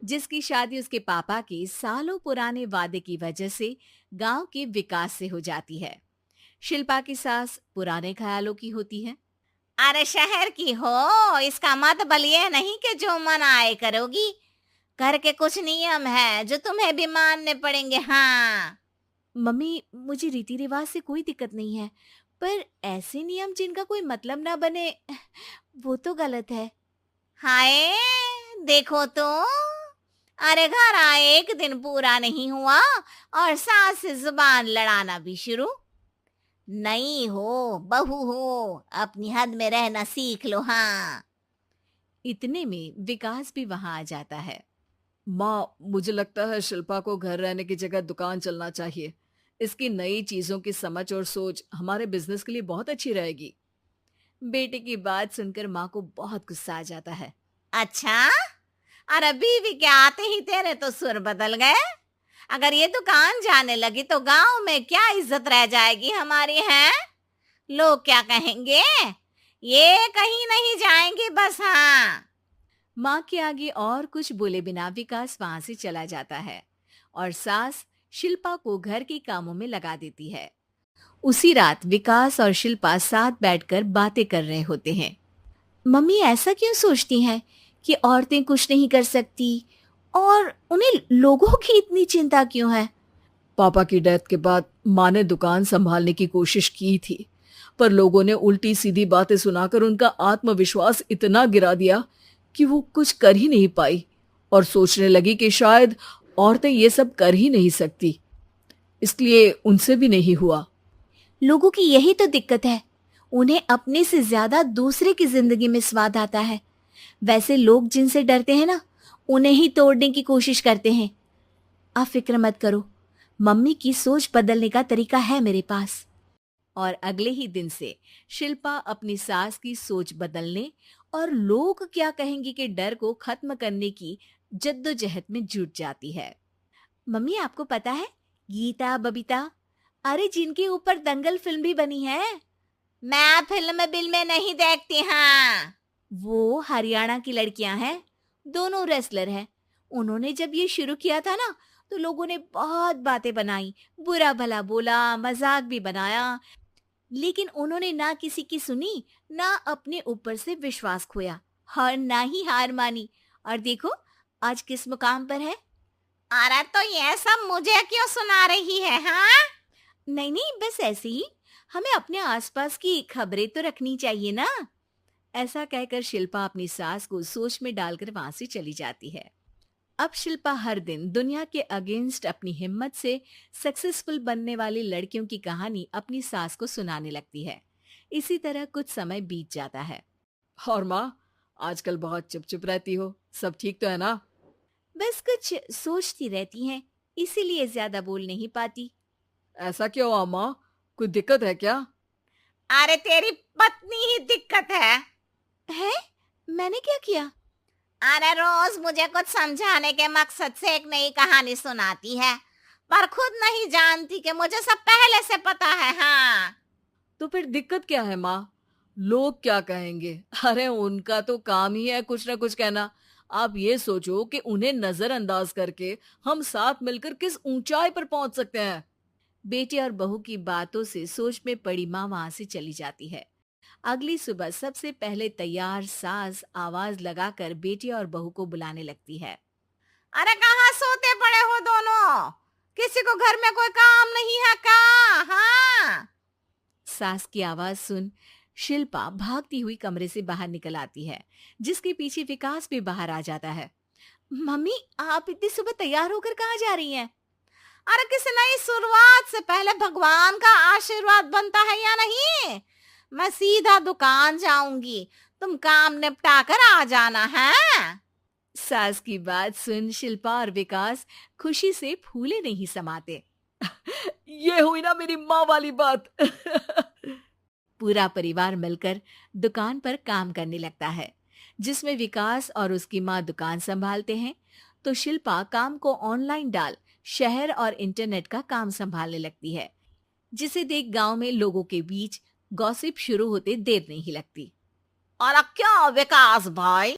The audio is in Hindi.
जिसकी शादी उसके पापा के सालों पुराने वादे की वजह से गांव के विकास से हो जाती है। शिल्पा की सास पुराने ख्यालों की होती है। अरे शहर की हो, इसका मतलब ये नहीं कि जो मन आए करोगी। घर के कुछ नियम है जो तुम्हें भी मानने पड़ेंगे। हाँ। मम्मी, मुझे रीति रिवाज से कोई दिक्कत नहीं है, पर ऐसे नियम जिनका कोई मतलब ना बने वो तो गलत है। हाय, देखो तो। अरे घर आए एक दिन पूरा नहीं हुआ और सास से जुबान लड़ाना भी शुरू। नहीं हो, बहू हो, अपनी हद में रहना सीख लो। हाँ। इतने में विकास भी वहां आ जाता है। माँ, मुझे लगता है शिल्पा को घर रहने की जगह दुकान चलना चाहिए। इसकी नई चीजों की समझ और सोच हमारे बिजनेस के लिए बहुत अच्छी रहेगी। बेटे की बात सुनकर माँ को बहुत गुस्सा आ जाता है। अच्छा, अरे बीवी के आते ही तेरे तो सुर बदल गए। अगर ये दुकान जाने लगी तो गांव में क्या इज्जत रह जाएगी हमारी है? लोग क्या कहेंगे? ये कहीं नहीं जाएंगी बस। हाँ। माँ के आगे और कुछ बोले बिना विकास वहां से चला जाता है और सास शिल्पा को घर के कामों में लगा देती है। उसी रात विकास और शिल्पा साथ बैठकर बातें कर रहे होते हैं। मम्मी ऐसा क्यों सोचती हैं कि औरतें कुछ नहीं कर सकती, और उन्हें लोगों की इतनी चिंता क्यों है? पापा की डेथ के बाद माँ ने दुकान संभालने की कोशिश की थी, पर लोगों ने उल्टी सीधी बातें सुनाकर उनका आत्मविश्वास इतना गिरा दिया कि वो कुछ कर ही नहीं पाई और सोचने लगी कि शायद औरतें ये सब कर ही नहीं सकती। इसलिए उनसे भी नहीं हुआ। लोगों की यही तो दिक्कत है, उन्हें अपने से ज्यादा दूसरे की जिंदगी में स्वाद आता है। वैसे लोग जिनसे डरते हैं ना, उन्हें ही तोड़ने की कोशिश करते हैं। आप फिक्र मत करो, मम्मी की सोच बदलने का तरीका है मेरे पास। और अगले ही दिन से शिल्पा अपनी सास की सोच बदलने और लोग क्या कहेंगे के डर को खत्म करने की जद्दोजहद में जुट जाती है। मम्मी, आपको पता है, गीता बबीता, अरे जिनके ऊपर दंगल फिल्म भी बनी है, मैं फिल्म बिल में नहीं देखती। हाँ। वो हरियाणा की लड़कियां हैं। दोनों रेसलर हैं। उन्होंने जब ये शुरू किया था ना, तो लोगों ने बहुत बातें बनाई, बुरा भला बोला, मजाक भी बनाया, लेकिन उन्होंने ना किसी की सुनी, ना अपने ऊपर से विश्वास खोया और ना ही हार मानी। और देखो आज किस मुकाम पर है। अरे तो ये सब मुझे क्यों सुना रही है? हाँ। नहीं नहीं, बस ऐसे ही, हमें अपने आसपास की खबरें तो रखनी चाहिए ना। ऐसा कहकर शिल्पा अपनी सास को सोच में डालकर वहां से चली जाती है। अब शिल्पा हर दिन दुनिया के अगेंस्ट अपनी हिम्मत से सक्सेसफुल बनने वाली लड़कियों की कहानी अपनी सास को सुनाने लगती है। इसी तरह कुछ समय बीत जाता है। और माँ, आजकल बहुत चुप चुप रहती हो, सब ठीक तो है ना? बस कुछ सोचती रहती हैं, इसीलिए ज्यादा बोल नहीं पाती। ऐसा क्यों हुआ माँ? कोई दिक्कत है क्या? अरे तेरी पत्नी ही दिक्कत है। है? मैंने क्या किया? अरे रोज मुझे कुछ समझाने के मकसद से एक नई कहानी सुनाती है, पर खुद नहीं जानती कि मुझे सब पहले से पता है। हाँ। तो फिर दिक्कत क्या है माँ? लोग क्या कहेंगे? अरे उनका तो काम ही है कुछ ना कुछ कहना। आप ये सोचो कि उन्हें नजरअंदाज करके हम साथ मिलकर किस ऊंचाई पर पहुंच सकते हैं। बेटे और बहू की बातों से सोच में पड़ी माँ वहां से चली जाती है। अगली सुबह सबसे पहले तैयार सास आवाज लगाकर बेटे और बहू को बुलाने लगती है। अरे कहाँ सोते पड़े हो दोनों? किसी को घर में कोई काम नहीं है क्या? हाँ। सास की आवाज सुन शिल्पा भागती हुई कमरे से बाहर निकल आती है, जिसके पीछे विकास भी बाहर आ जाता है। मम्मी, आप इतनी सुबह तैयार होकर कहाँ जा रही हैं? अरे किसी नई शुरुआत से पहले भगवान का आशीर्वाद बनता है या नहीं? मैं सीधा दुकान जाऊंगी, तुम काम निपटा कर आ जाना है। सास की बात सुन शिल्पा और विकास खुशी से फूले नहीं समाते। ये हुई ना मेरी माँ वाली बात। पूरा परिवार मिलकर दुकान पर काम करने लगता है, जिसमें विकास और उसकी माँ दुकान संभालते हैं, तो शिल्पा काम को ऑनलाइन डाल शहर और इंटरनेट का काम संभालने लगती है, जिसे देख गांव में लोगों के बीच गॉसिप शुरू होते देर नहीं लगती। और क्या विकास भाई,